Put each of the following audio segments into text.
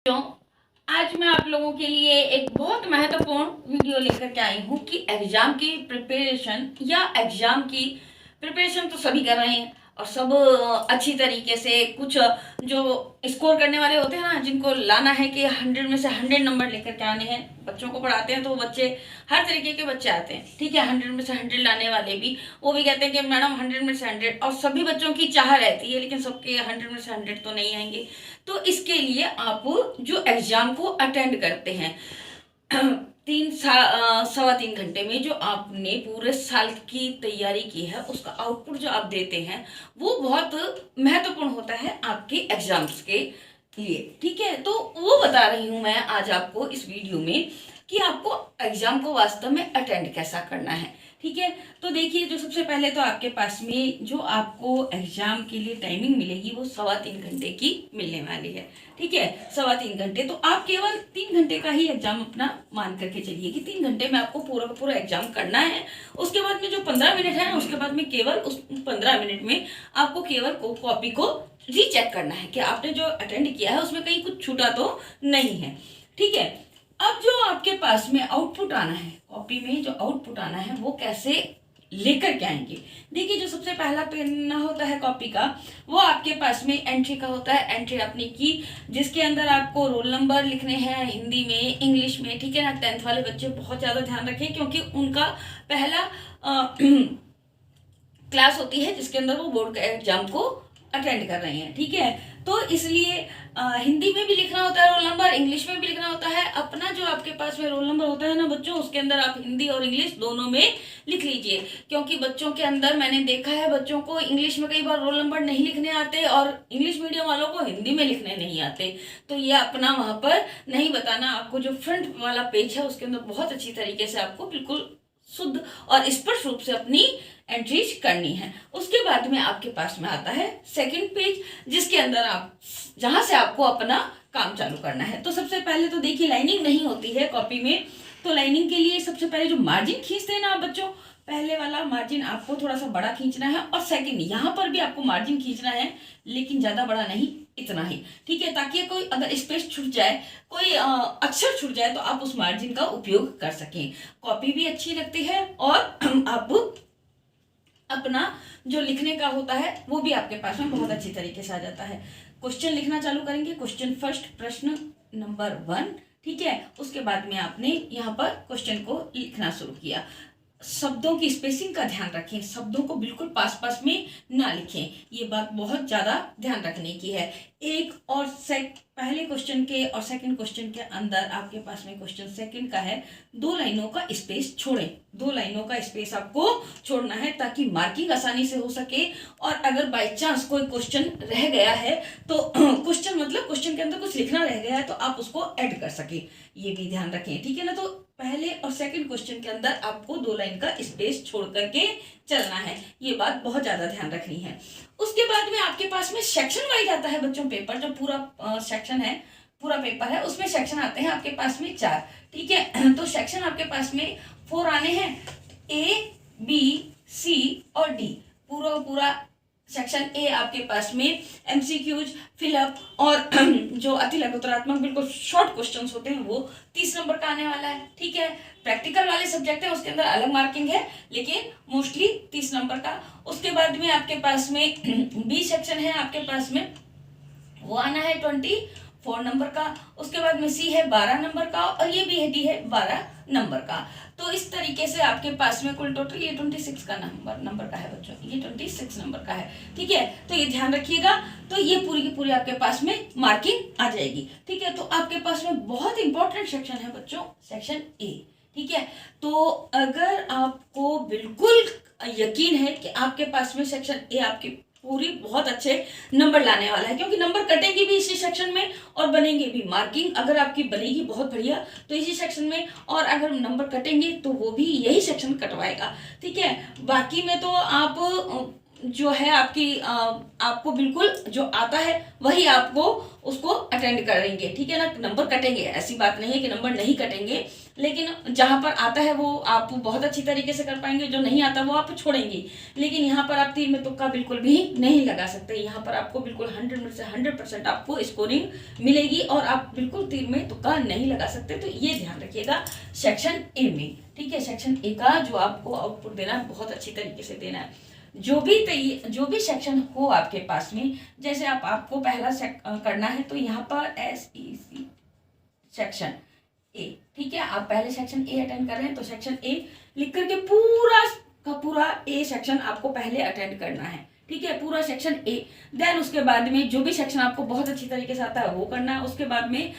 तो आज मैं आप लोगों के लिए एक बहुत महत्वपूर्ण वीडियो लेकर के आई हूँ कि एग्जाम की प्रिपरेशन या एग्जाम की प्रिपरेशन तो सभी कर रहे हैं और सब अच्छी तरीके से कुछ जो स्कोर करने वाले होते हैं ना, जिनको लाना है कि 100 में से 100 नंबर लेकर के आने हैं। बच्चों को पढ़ाते हैं तो बच्चे हर तरीके के बच्चे आते हैं, ठीक है। 100 में से 100 लाने वाले भी, वो भी कहते हैं कि मैडम 100 में से 100, और सभी बच्चों की चाह रहती है, लेकिन सबके 100 में से 100 तो नहीं आएंगे। तो इसके लिए आप जो एग्जाम को अटेंड करते हैं 3 सवा 3 घंटे में जो आपने पूरे साल की तैयारी की है, उसका आउटपुट जो आप देते हैं वो बहुत महत्वपूर्ण होता है आपके एग्जाम्स के लिए, ठीक है। तो वो बता रही हूं मैं आज आपको इस वीडियो में कि आपको एग्जाम को वास्तव में अटेंड कैसा करना है, ठीक है। तो देखिए, जो सबसे पहले तो आपके पास में जो आपको एग्जाम के लिए टाइमिंग मिलेगी वो 3.25 घंटे की मिलने वाली है, ठीक है। 3.25 घंटे, तो आप केवल 3 घंटे का ही एग्जाम अपना मान करके चलिए कि 3 घंटे में आपको पूरा का पूरा एग्जाम करना है। उसके बाद में जो 15 मिनट है ना, उसके बाद में केवल उस 15 मिनट में आपको केवल कॉपी को रीचेक करना है कि आपने जो अटेंड किया है उसमें कहीं कुछ छूटा तो नहीं है, ठीक है। अब जो आपके पास में आउटपुट आना है, कॉपी में जो आउटपुट आना है वो कैसे लेकर के आएंगे। देखिए, जो सबसे पहला पन्ना होता है कॉपी का, वो आपके पास में एंट्री का होता है। एंट्री अपनी की, जिसके अंदर आपको रोल नंबर लिखने हैं हिंदी में, इंग्लिश में, ठीक है ना। 10th वाले बच्चे बहुत ज़्यादा ध्यान रखें क्योंकि उनका पहला क्लास होती है जिसके अंदर वो बोर्ड का एग्जाम को अटेंड कर रहे हैं, ठीक है। तो इसलिए हिंदी में भी लिखना होता है रोल नंबर, इंग्लिश में भी लिखना होता है। अपना जो आपके पास में रोल नंबर होता है ना बच्चों, उसके अंदर आप हिंदी और इंग्लिश दोनों में लिख लीजिए, क्योंकि बच्चों के अंदर मैंने देखा है बच्चों को इंग्लिश में कई बार रोल नंबर नहीं लिखने आते और इंग्लिश मीडियम वालों को हिंदी में लिखने नहीं आते। तो ये अपना वहां पर नहीं बताना। आपको जो फ्रंट वाला पेज है उसके अंदर बहुत अच्छी तरीके से आपको बिल्कुल शुद्ध और स्पष्ट रूप से अपनी एंट्रीज करनी है। उसके बाद में आपके पास में आता है सेकंड पेज, जिसके अंदर आप जहां से आपको अपना काम चालू करना है। तो सबसे पहले तो देखिए, लाइनिंग नहीं होती है कॉपी में, तो लाइनिंग के लिए सबसे पहले जो मार्जिन खींचते हैं ना आप बच्चों, पहले वाला मार्जिन आपको थोड़ा सा बड़ा खींचना है, और सेकंड यहाँ पर भी आपको मार्जिन खींचना है, लेकिन ज्यादा बड़ा नहीं, इतना ही, ठीक है। ताकि कोई अगर स्पेस छूट जाए, कोई अक्षर छूट जाए, तो आप उस मार्जिन का उपयोग कर सकें। कॉपी भी अच्छी लगती है और आप अपना जो लिखने का होता है वो भी आपके पास में बहुत अच्छी तरीके से आ जाता है। क्वेश्चन लिखना चालू करेंगे, क्वेश्चन फर्स्ट, प्रश्न नंबर 1, ठीक है। उसके बाद में आपने यहाँ पर क्वेश्चन को लिखना शुरू किया। शब्दों की स्पेसिंग का ध्यान रखें, शब्दों को बिल्कुल पास पास में ना लिखें, ये बात बहुत ज्यादा ध्यान रखने की है। एक और पहले क्वेश्चन के और सेकंड क्वेश्चन के अंदर आपके पास में क्वेश्चन सेकंड का है, 2 लाइनों का स्पेस छोड़ें, 2 लाइनों का स्पेस आपको छोड़ना है ताकि मार्किंग आसानी से हो सके। और अगर बाय चांस कोई क्वेश्चन रह गया है तो क्वेश्चन मतलब क्वेश्चन के अंदर कुछ लिखना रह गया है तो आप उसको ऐड कर सके, ये भी ध्यान रखें, ठीक है ना। तो पहले और सेकंड क्वेश्चन के अंदर आपको 2 लाइन का स्पेस छोड़ करके चलना है, ये बात बहुत ज्यादा ध्यान रखनी है। उसके बाद में आपके पास में सेक्शन वाइज आता है बच्चों पेपर, जो पूरा सेक्शन है, पूरा पेपर है, उसमें सेक्शन आते हैं आपके पास में 4, ठीक है। तो सेक्शन आपके पास में 4 आने हैं, A, B, C और D। पूरा पूरा सेक्शन ए आपके पास में एमसीक्यूज, फिलअप और जो अति लघुतरात्मक बिल्कुल शॉर्ट क्वेश्चंस होते हैं वो 30 नंबर का आने वाला है, ठीक है। प्रैक्टिकल वाले सब्जेक्ट है उसके अंदर अलग मार्किंग है, लेकिन मोस्टली 30 नंबर का। उसके बाद में आपके पास में बी सेक्शन है आपके पास में, वो आना है 24 नंबर का। उसके बाद में सी है 12 नंबर का, और ये भी है डी है 12 नंबर का। तो इस तरीके से आपके पास में कुल टोटल ये 26 का नंबर का है बच्चों, ये 26 नंबर का है, ठीक है। तो ये ध्यान रखिएगा। तो ये पूरी की पूरी आपके पास में मार्किंग आ जाएगी, ठीक है। तो आपके पास में बहुत इंपॉर्टेंट सेक्शन है बच्चों, सेक्शन ए, ठीक है। तो अगर आपको बिल्कुल यकीन है कि आपके पास में सेक्शन ए आपके पूरी बहुत अच्छे नंबर लाने वाला है, क्योंकि नंबर कटेंगे भी इसी सेक्शन में और बनेंगे भी, मार्किंग अगर आपकी बनेगी बहुत बढ़िया तो इसी सेक्शन में, और अगर नंबर कटेंगे तो वो भी यही सेक्शन कटवाएगा, ठीक है। बाकी में तो आप जो है आपकी आपको बिल्कुल जो आता है वही आपको उसको अटेंड करेंगे, ठीक है ना। नंबर कटेंगे, ऐसी बात नहीं है कि नंबर नहीं कटेंगे, लेकिन जहाँ पर आता है वो आप बहुत अच्छी तरीके से कर पाएंगे, जो नहीं आता वो आप छोड़ेंगे। लेकिन यहाँ पर आप तीर में तुक्का बिल्कुल भी नहीं लगा सकते। यहाँ पर आपको बिल्कुल 100 में से 100% आपको स्कोरिंग मिलेगी और आप बिल्कुल तीर में तुक्का नहीं लगा सकते। तो ये ध्यान रखिएगा सेक्शन ए में, ठीक है। सेक्शन ए का जो आपको आउटपुट देना है बहुत अच्छी तरीके से देना है। जो भी सेक्शन हो आपके पास में, जैसे आपको पहला करना है तो यहाँ पर SEC सेक्शन ए, ठीक है। आप पहले सेक्शन ए अटेंड कर रहे हैं तो सेक्शन ए लिख करके पूरा का पूरा ए सेक्शन आपको पहले अटेंड करना है, ठीक है, पूरा सेक्शन ए। देन उसके बाद में जो भी सेक्शन आपको बहुत अच्छी तरीके से आता है वो करना है। उसके बाद में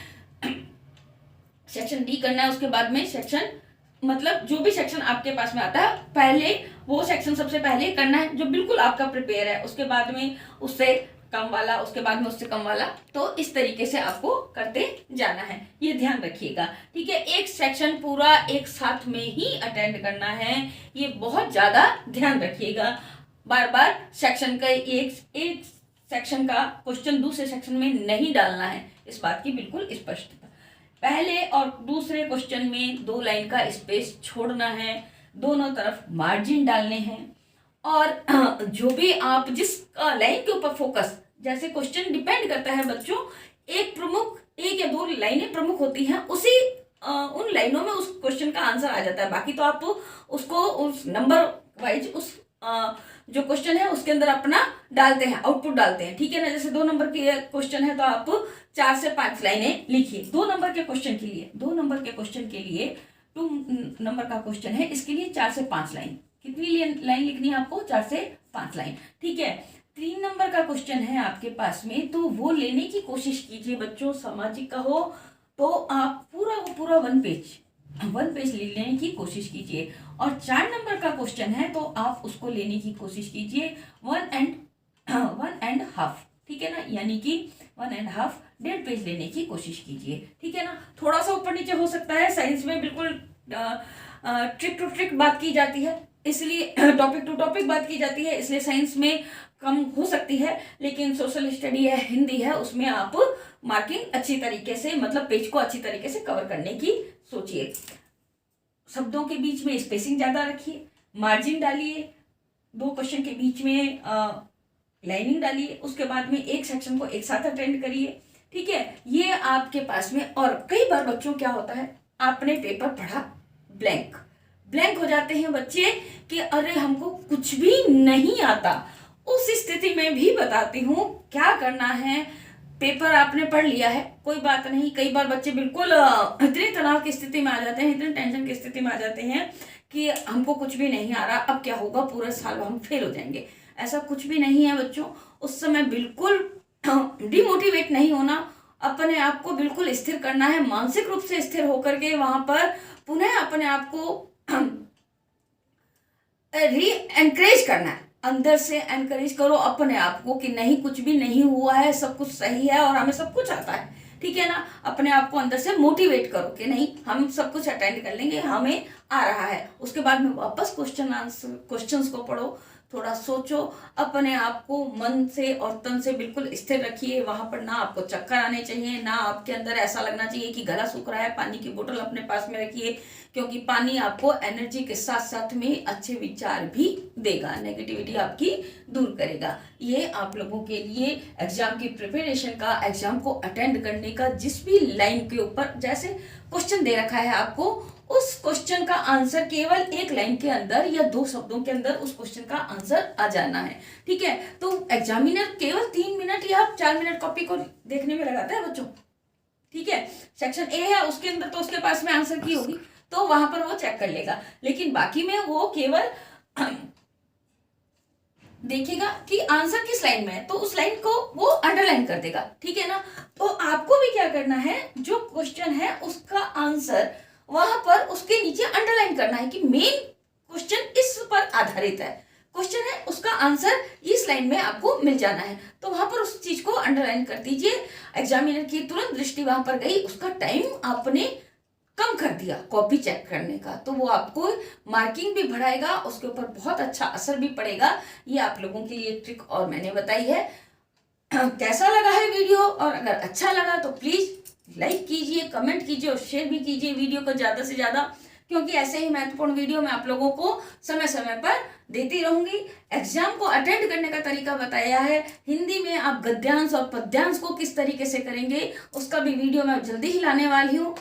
सेक्शन डी करना है। उसके बाद में सेक्शन, मतलब जो भी सेक्शन आपके पास में आता है पहले वो सेक्शन सबसे पहले करना है जो बिल्कुल आपका प्रिपेयर है। उसके बाद में उससे कम वाला, उसके बाद में उससे कम वाला। तो इस तरीके से आपको करते जाना है, ये ध्यान रखिएगा, ठीक है। एक सेक्शन पूरा एक साथ में ही अटेंड करना है, ये बहुत ज्यादा ध्यान रखिएगा। बार बार सेक्शन का एक सेक्शन का क्वेश्चन दूसरे सेक्शन में नहीं डालना है, इस बात की बिल्कुल स्पष्टता। पहले और दूसरे क्वेश्चन में 2 लाइन का स्पेस छोड़ना है, दोनों तरफ मार्जिन डालने हैं। और जो भी आप जिस लाइन के ऊपर फोकस, जैसे क्वेश्चन डिपेंड करता है बच्चों, एक या 2 लाइनें प्रमुख होती हैं, उसी उन लाइनों में उस क्वेश्चन का आंसर आ जाता है। बाकी तो आप उसको उस नंबर वाइज उस जो क्वेश्चन है उसके अंदर अपना डालते हैं, आउटपुट डालते हैं, ठीक है ना। जैसे 2 नंबर के क्वेश्चन है तो आप 4 से 5 लाइनें लिखिए 2 नंबर के क्वेश्चन के लिए। 2 नंबर के क्वेश्चन के लिए 2 नंबर का क्वेश्चन है, इसके लिए 4 से 5 लाइन। कितनी लाइन लिखनी है आपको? 4 से 5 लाइन, ठीक है। 3 नंबर का क्वेश्चन है आपके पास में, तो वो लेने की कोशिश कीजिए बच्चों। सामाजिक का हो तो आप पूरा 1 पेज लेने की कोशिश कीजिए। और 4 नंबर का क्वेश्चन है तो आप उसको लेने की कोशिश कीजिए 1.5, ठीक है ना, यानी कि 1.5 1.5 पेज लेने की कोशिश कीजिए, ठीक है ना। थोड़ा सा ऊपर नीचे हो सकता है, साइंस में बिल्कुल ट्रिक टू ट्रिक बात की जाती है, इसलिए टॉपिक टू टॉपिक बात की जाती है, इसलिए साइंस में कम हो सकती है। लेकिन सोशल स्टडी है, हिंदी है, उसमें आप मार्किंग अच्छी तरीके से, मतलब पेज को अच्छी तरीके से कवर करने की सोचिए। शब्दों के बीच में स्पेसिंग ज्यादा रखिए, मार्जिन डालिए, 2 क्वेश्चन के बीच में लाइनिंग डालिए। उसके बाद में एक सेक्शन को एक साथ अटेंड करिए, ठीक है। ये आपके पास में। और कई बार बच्चों क्या होता है, आपने पेपर पढ़ा, ब्लैंक हो जाते हैं बच्चे कि अरे हमको कुछ भी नहीं आता। उस स्थिति में भी बताती हूँ क्या करना है। पेपर आपने पढ़ लिया है, कोई बात नहीं। कई बार बच्चे बिल्कुल इतने तनाव की स्थिति में आ जाते हैं, इतने टेंशन की स्थिति में आ जाते हैं कि हमको कुछ भी नहीं आ रहा, अब क्या होगा, पूरा साल हम फेल हो जाएंगे। ऐसा कुछ भी नहीं है बच्चों। उस समय बिल्कुल डिमोटिवेट नहीं होना, अपने आप को बिल्कुल स्थिर करना है, मानसिक रूप से स्थिर होकर के वहां पर पुनः अपने आप को एनकरेज करना है। अंदर से एनकरेज करो अपने आप को कि नहीं, कुछ भी नहीं हुआ है, सब कुछ सही है और हमें सब कुछ आता है, ठीक है ना। अपने आप को अंदर से मोटिवेट करो कि नहीं, हम सब कुछ अटेंड कर लेंगे, हमें आ रहा है। उसके बाद में वापस क्वेश्चंस को पढ़ो, थोड़ा सोचो, अपने आप को मन से और तन से बिल्कुल स्थिर रखिए। वहां पर ना आपको चक्कर आने चाहिए, ना आपके अंदर ऐसा लगना चाहिए कि गला सूख रहा है। पानी की बोतल अपने पास में रखिए, क्योंकि पानी आपको एनर्जी के साथ साथ में अच्छे विचार भी देगा, नेगेटिविटी आपकी दूर करेगा। ये आप लोगों के लिए एग्जाम की प्रिपरेशन का, एग्जाम को अटेंड करने का, जिस भी लाइन के ऊपर जैसे क्वेश्चन दे रखा है आपको, उस क्वेश्चन का आंसर केवल 1 लाइन के अंदर या 2 शब्दों के अंदर उस क्वेश्चन का आंसर आ जाना है, ठीक है। तो एग्जामिनर केवल 3 मिनट या 4 मिनट कॉपी को देखने में लगाता है बच्चों, ठीक है। सेक्शन ए है, उसके अंदर तो उसके पास में आंसर की होगी, तो वहां पर वो चेक कर लेगा। लेकिन बाकी में वो केवल देखेगा कि आंसर किस लाइन में है, तो उस लाइन को वो अंडरलाइन कर देगा, ठीक है ना। तो आपको भी क्या करना है, जो क्वेश्चन है उसका आंसर वहां पर उसके नीचे अंडरलाइन करना है कि मेन क्वेश्चन इस पर आधारित है, क्वेश्चन है उसका आंसर इस लाइन में आपको मिल जाना है। तो वहां पर उस चीज को अंडरलाइन कर दीजिए। एग्जामिनर की तुरंत दृष्टि वहां पर गई, उसका टाइम आपने कम कर दिया कॉपी चेक करने का, तो वो आपको मार्किंग भी बढ़ाएगा, उसके ऊपर बहुत अच्छा असर भी पड़ेगा। ये आप लोगों के लिए ट्रिक और मैंने बताई है। कैसा लगा है वीडियो, और अगर अच्छा लगा तो प्लीज़ लाइक कीजिए, कमेंट कीजिए और शेयर भी कीजिए वीडियो को ज़्यादा से ज़्यादा, क्योंकि ऐसे ही महत्वपूर्ण वीडियो मैं आप लोगों को समय समय पर देती रहूंगी। एग्जाम को अटेंड करने का तरीका बताया है, हिंदी में आप गद्यांश और पद्यांश को किस तरीके से करेंगे उसका भी वीडियो मैं जल्दी ही लाने वाली हूँ।